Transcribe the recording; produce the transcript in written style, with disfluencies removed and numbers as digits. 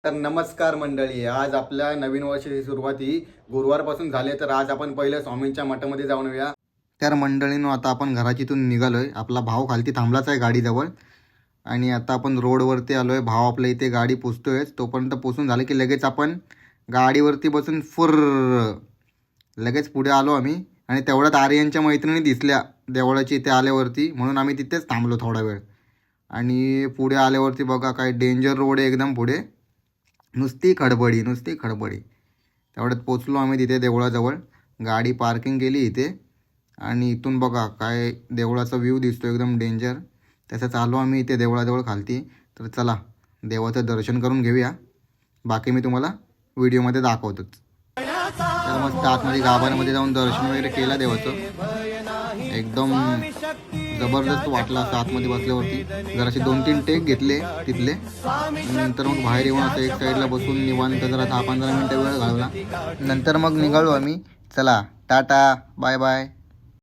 तर नमस्कार मंडळी, आज आपल्या नवीन वर्षाची सुरुवाती गुरुवारपासून झाली. तर आज आपण पहिलं स्वामींच्या मठामध्ये जाऊन येऊया. तर मंडळीनं आता आपण घराची इथून निघालोय. आपला भाव खालती थांबलाच आहे गाडीजवळ आणि आता आपण रोडवरती आलोय. भाव आपल्या इथे गाडी पोचतोय. तोपर्यंत पोचून झालं की लगेच आपण गाडीवरती बसून लगेच पुढे आलो आम्ही. आणि तेवढ्यात आर्यनच्या मैत्रिणी दिसल्या देवळाची इथे आल्यावरती, म्हणून आम्ही तिथेच थांबलो थोडा वेळ. आणि पुढे आल्यावरती बघा काय डेंजर रोड आहे एकदम पुढे, नुसती खडबडी. तेवढ्यात पोचलो आम्ही तिथे देवळाजवळ. गाडी पार्किंग केली इथे आणि इथून बघा काय देवळाचा व्ह्यू दिसतो एकदम डेंजर. तसंच आलो आम्ही इथे देवळाजवळ खालती. तर चला देवाचं दर्शन करून घेऊया. बाकी मी तुम्हाला व्हिडिओमध्ये दाखवतोच. तर मस्त आतमध्ये गाभाऱ्यामध्ये जाऊन दर्शन वगैरे केलं देवाचं. एकदम जबरदस्त वाटलं असं आतमध्ये बसल्यावरती. जरासे 2-3 टेक घेतले तिथले. नंतर मग बाहेर येऊन असं एक साईडला बसून निवांत जरा 10-15 मिनटं वेळ घालवला. नंतर मग निघालो आम्ही. चला टाटा बाय बाय.